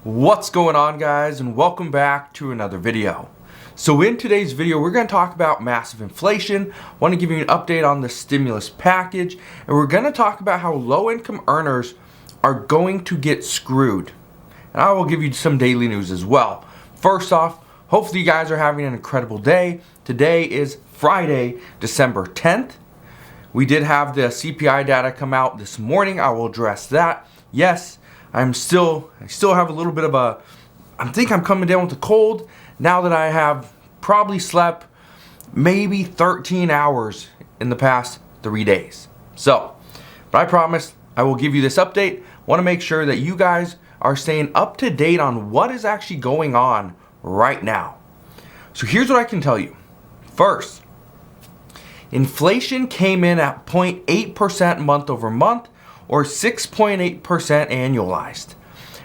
What's going on, guys, and welcome back to another video. So in today's video, we're going to talk about massive inflation. I want to give you an update on the stimulus package, and we're going to talk about how low-income earners are going to get screwed. And I will give you some daily news as well. First off, hopefully you guys are having an incredible day. Today is Friday, December 10th. We did have the CPI data come out this morning. I will address that. Yes, I still have a little bit of I think I'm coming down with a cold now that I have probably slept maybe 13 hours in the past 3 days. So, but I promise I will give you this update. Want to make sure that you guys are staying up to date on what is actually going on right now. So here's what I can tell you. First, inflation came in at 0.8% month over month, or 6.8% annualized.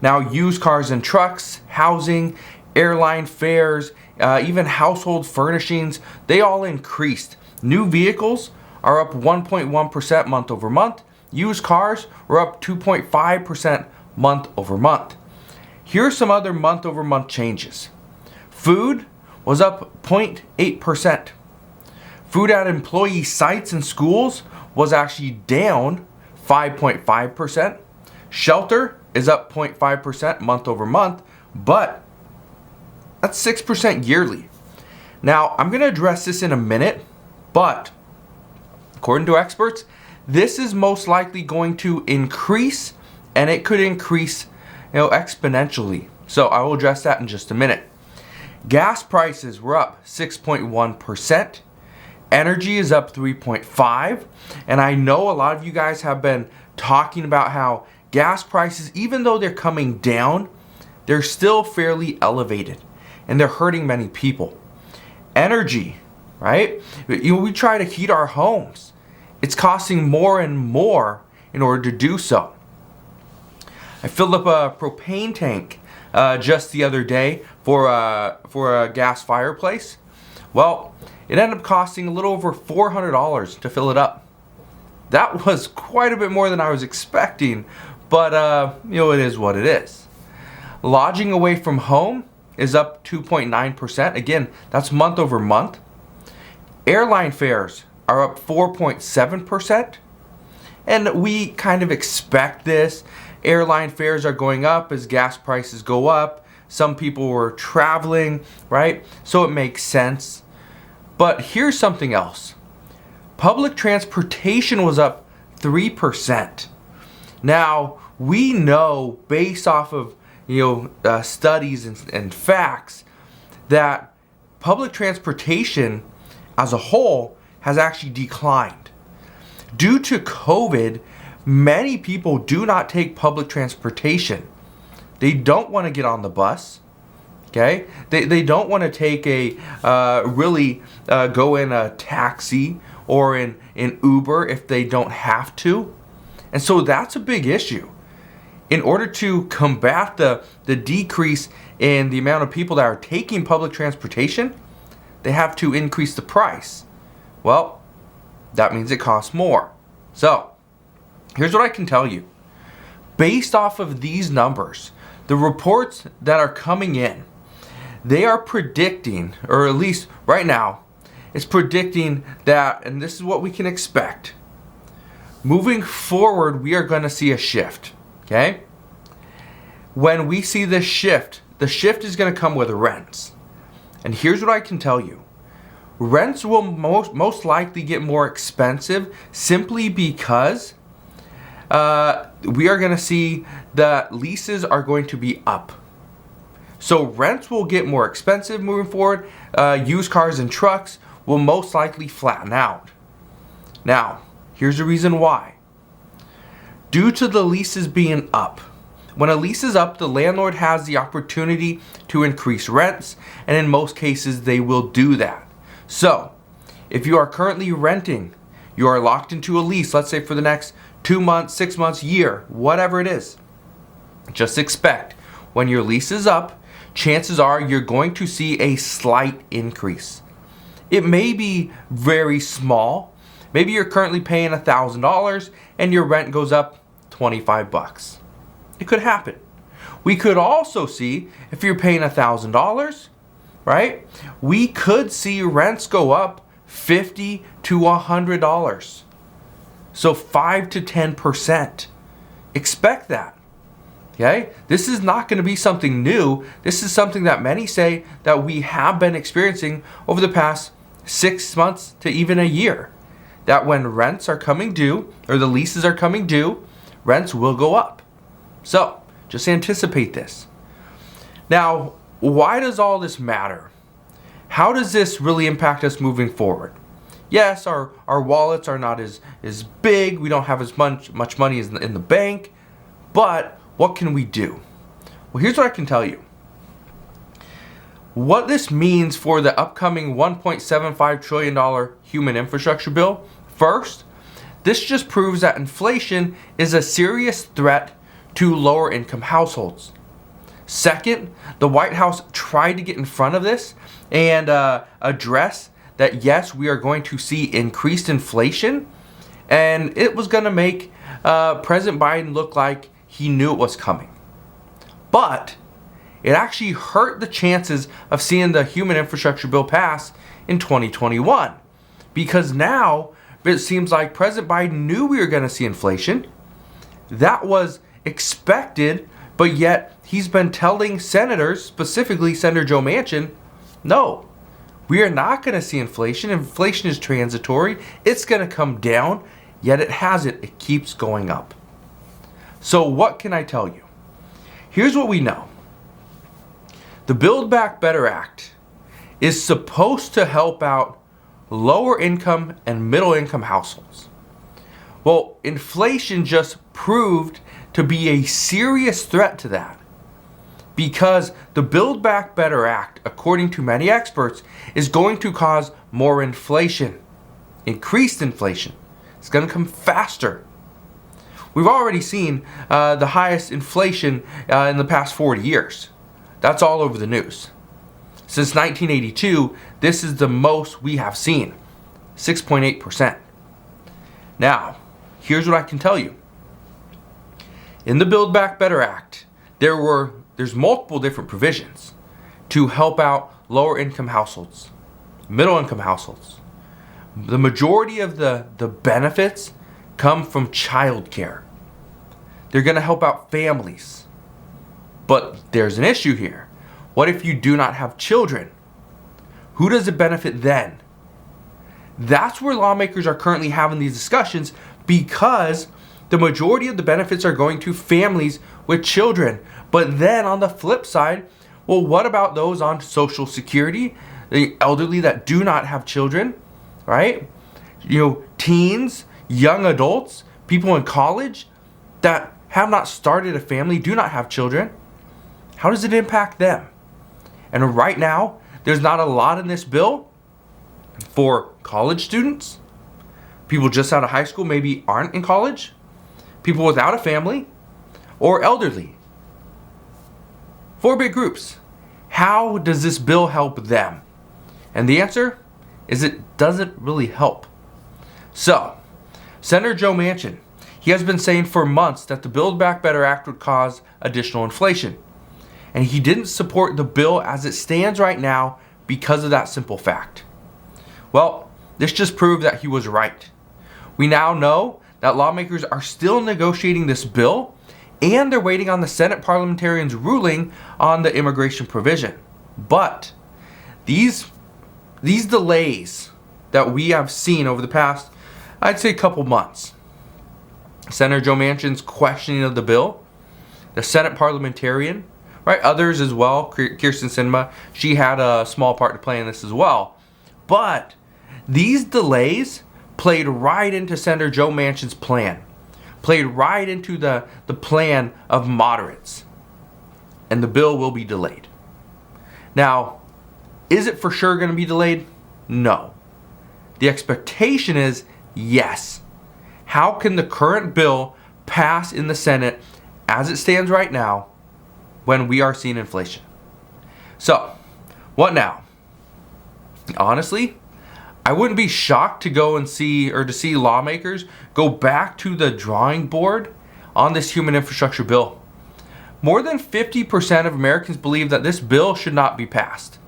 Now, used cars and trucks, housing, airline fares, even household furnishings, they all increased. New vehicles are up 1.1% month over month. Used cars were up 2.5% month over month. Here's some other month over month changes. Food was up 0.8%. Food at employee sites and schools was actually down 5.5%. Shelter is up 0.5% month over month, but that's 6% yearly. Now, I'm going to address this in a minute, but according to experts, this is most likely going to increase, and it could increase, exponentially. So I will address that in just a minute. Gas prices were up 6.1%. Energy is up 3.5%, and I know a lot of you guys have been talking about how gas prices, even though they're coming down, they're still fairly elevated, and they're hurting many people. Energy, right? We try to heat our homes. It's costing more and more in order to do so. I filled up a propane tank just the other day for a gas fireplace. Well, it ended up costing a little over $400 to fill it up. That was quite a bit more than I was expecting, but it is what it is. Lodging away from home is up 2.9%. Again, that's month over month. Airline fares are up 4.7%. And we kind of expect this. Airline fares are going up as gas prices go up. Some people were traveling, right? So it makes sense. But here's something else. Public transportation was up 3%. Now, we know based off of studies and facts that public transportation as a whole has actually declined. Due to COVID, many people do not take public transportation. They don't want to get on the bus. Okay, they don't want to take go in a taxi or in Uber if they don't have to. And so that's a big issue. In order to combat the decrease in the amount of people that are taking public transportation, they have to increase the price. Well, that means it costs more. So, here's what I can tell you. Based off of these numbers, the reports that are coming in, they are predicting, or at least right now, it's predicting that, and this is what we can expect. Moving forward, we are going to see a shift, okay? When we see this shift, the shift is going to come with rents. And here's what I can tell you. Rents will most likely get more expensive simply because we are going to see that leases are going to be up. So rents will get more expensive moving forward. Used cars and trucks will most likely flatten out. Now, here's the reason why. Due to the leases being up, when a lease is up, the landlord has the opportunity to increase rents, and in most cases, they will do that. So, if you are currently renting, you are locked into a lease, let's say for the next 2 months, 6 months, year, whatever it is. Just expect when your lease is up, chances are you're going to see a slight increase. It may be very small. Maybe you're currently paying $1,000 and your rent goes up $25. It could happen. We could also see, if you're paying $1,000, right? We could see rents go up $50 to $100. So 5 to 10%. Expect that. Okay? This is not going to be something new. This is something that many say that we have been experiencing over the past 6 months to even a year. That when rents are coming due, or the leases are coming due, rents will go up. So, just anticipate this. Now, why does all this matter? How does this really impact us moving forward? Yes, our wallets are not as big. We don't have as much money as in the bank. But what can we do? Well, here's what I can tell you. What this means for the upcoming $1.75 trillion human infrastructure bill. First, this just proves that inflation is a serious threat to lower income households. Second, the White House tried to get in front of this and address that yes, we are going to see increased inflation, and it was going to make President Biden look like he knew it was coming. But it actually hurt the chances of seeing the human infrastructure bill pass in 2021. Because now it seems like President Biden knew we were going to see inflation. That was expected, but yet he's been telling senators, specifically Senator Joe Manchin, no, we are not going to see inflation. Inflation is transitory. It's going to come down, yet it hasn't. It keeps going up. So what can I tell you? Here's what we know. The Build Back Better Act is supposed to help out lower income and middle income households. Well, inflation just proved to be a serious threat to that, because the Build Back Better Act, according to many experts, is going to cause more inflation, increased inflation. It's going to come faster. We've already seen the highest inflation in the past 40 years. That's all over the news. Since 1982, this is the most we have seen, 6.8%. Now, here's what I can tell you. In the Build Back Better Act, there's multiple different provisions to help out lower income households, middle income households. The majority of the benefits come from childcare. They're going to help out families. But there's an issue here. What if you do not have children? Who does it benefit then? That's where lawmakers are currently having these discussions, because the majority of the benefits are going to families with children. But then on the flip side, well, what about those on Social Security, the elderly that do not have children, right? Teens, young adults, people in college that have not started a family, do not have children. How does it impact them? And right now, there's not a lot in this bill for college students, people just out of high school maybe aren't in college, people without a family, or elderly. 4 big groups. How does this bill help them? And the answer is it doesn't really help. So, Senator Joe Manchin, he has been saying for months that the Build Back Better Act would cause additional inflation. And he didn't support the bill as it stands right now because of that simple fact. Well, this just proved that he was right. We now know that lawmakers are still negotiating this bill, and they're waiting on the Senate parliamentarians' ruling on the immigration provision. But these delays that we have seen over the past, I'd say, couple months, Senator Joe Manchin's questioning of the bill, the Senate parliamentarian, right, others as well, Kyrsten Sinema, she had a small part to play in this as well. But these delays played right into Senator Joe Manchin's plan, played right into the plan of moderates, and the bill will be delayed. Now, is it for sure going to be delayed? No. The expectation is yes. How can the current bill pass in the Senate as it stands right now when we are seeing inflation? So, what now? Honestly, I wouldn't be shocked to go and see lawmakers go back to the drawing board on this human infrastructure bill. more than 50% of Americans believe that this bill should not be passed.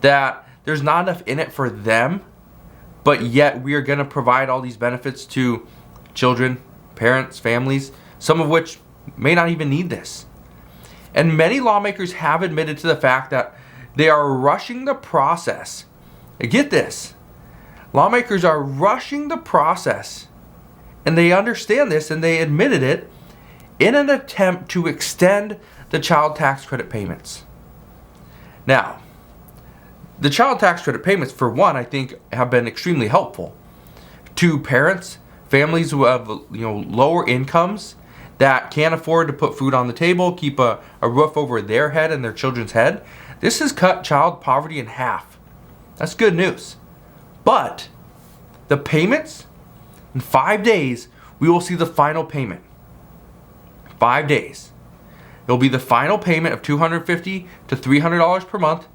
That there's not enough in it for them, but yet we are going to provide all these benefits to children, parents, families, some of which may not even need this. And many lawmakers have admitted to the fact that they are rushing the process. Get this. Lawmakers are rushing the process, and they understand this, and they admitted it in an attempt to extend the child tax credit payments. Now, the child tax credit payments, for one, I think have been extremely helpful to parents, families who have lower incomes that can't afford to put food on the table, keep a roof over their head and their children's head. This has cut child poverty in half. That's good news. But the payments, in 5 days, we will see the final payment. 5 days. It will be the final payment of $250 to $300 per month.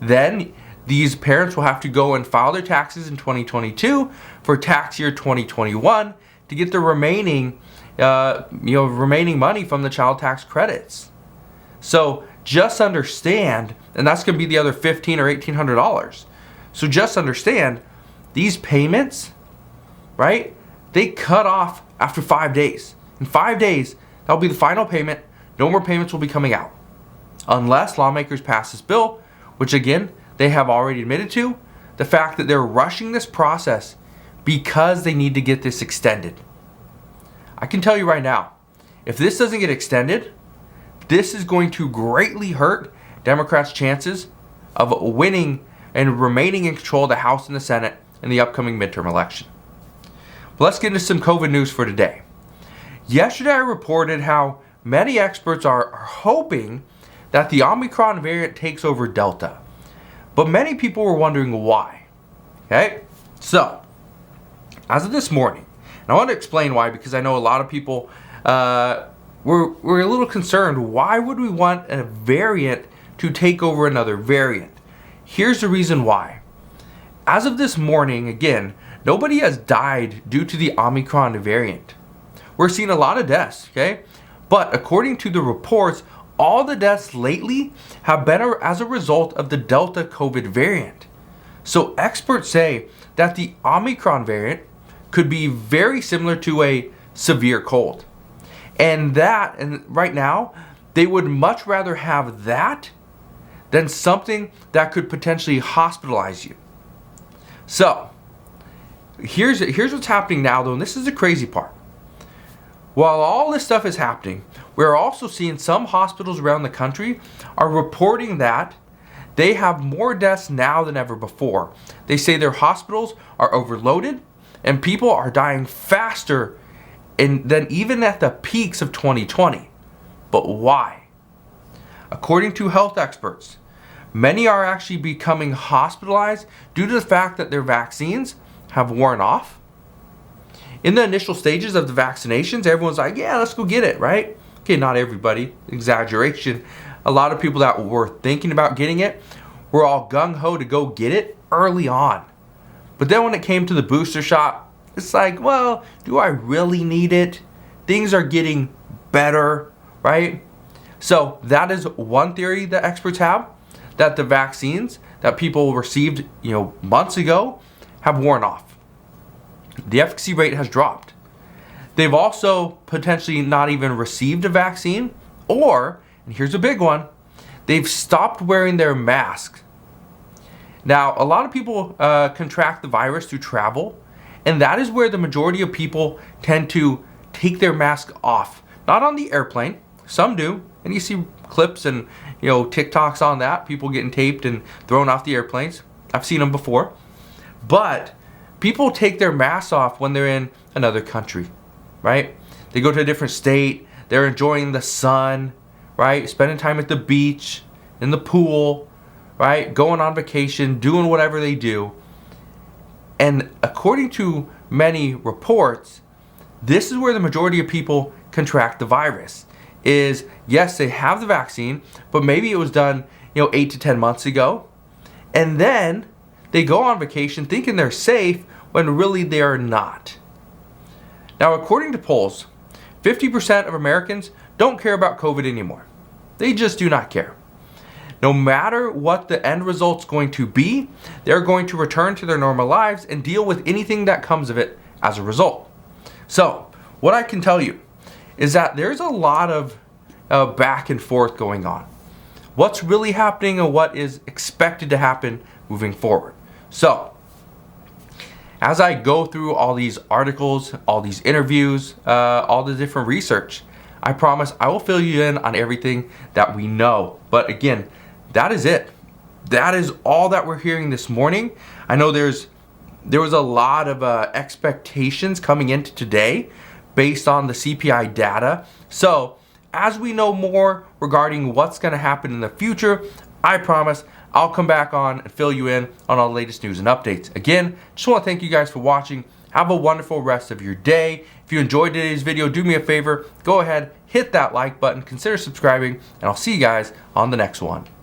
Then these parents will have to go and file their taxes in 2022 for tax year 2021 to get the remaining money from the child tax credits. So just understand, and that's going to be the other $1,500 or $1,800. So just understand, these payments, right? They cut off after 5 days. In 5 days, that'll be the final payment. No more payments will be coming out unless lawmakers pass this bill, which again, they have already admitted to, the fact that they're rushing this process because they need to get this extended. I can tell you right now, if this doesn't get extended, this is going to greatly hurt Democrats' chances of winning and remaining in control of the House and the Senate in the upcoming midterm election. But let's get into some COVID news for today. Yesterday I reported how many experts are hoping that the Omicron variant takes over Delta. But many people were wondering why. Okay? So, as of this morning, and I want to explain why, because I know a lot of people were a little concerned. Why would we want a variant to take over another variant? Here's the reason why. As of this morning, again, nobody has died due to the Omicron variant. We're seeing a lot of deaths, okay? But according to the reports, all the deaths lately have been as a result of the Delta COVID variant. So experts say that the Omicron variant could be very similar to a severe cold. And right now, they would much rather have that than something that could potentially hospitalize you. So, here's what's happening now though, and this is the crazy part. While all this stuff is happening, we're also seeing some hospitals around the country are reporting that they have more deaths now than ever before. They say their hospitals are overloaded and people are dying faster than even at the peaks of 2020. But why? According to health experts, many are actually becoming hospitalized due to the fact that their vaccines have worn off. In the initial stages of the vaccinations, everyone's like, yeah, let's go get it, right? Okay, not everybody, exaggeration. A lot of people that were thinking about getting it were all gung-ho to go get it early on. But then when it came to the booster shot, it's like, well, do I really need it? Things are getting better, right? So that is one theory that experts have, that the vaccines that people received, months ago have worn off. The efficacy rate has dropped. They've also potentially not even received a vaccine, or, and here's a big one, they've stopped wearing their mask. Now, a lot of people contract the virus through travel, and that is where the majority of people tend to take their mask off. Not on the airplane, some do, and you see clips and TikToks on that, people getting taped and thrown off the airplanes. I've seen them before. But people take their masks off when they're in another country, right? They go to a different state, they're enjoying the sun, right? Spending time at the beach, in the pool, right? Going on vacation, doing whatever they do. And according to many reports, this is where the majority of people contract the virus. Is, yes, they have the vaccine, but maybe it was done, 8 to 10 months ago. And then they go on vacation thinking they're safe when really they are not. Now, according to polls, 50% of Americans don't care about COVID anymore. They just do not care. No matter what the end result's going to be, they're going to return to their normal lives and deal with anything that comes of it as a result. So, what I can tell you is that there's a lot of back and forth going on. What's really happening and what is expected to happen moving forward. So, as I go through all these articles, all these interviews, all the different research, I promise I will fill you in on everything that we know. But again, that is it. That is all that we're hearing this morning. I know there was a lot of expectations coming into today based on the CPI data. So as we know more regarding what's going to happen in the future, I promise I'll come back on and fill you in on all the latest news and updates. Again, just want to thank you guys for watching. Have a wonderful rest of your day. If you enjoyed today's video, do me a favor, go ahead, hit that like button, consider subscribing, and I'll see you guys on the next one.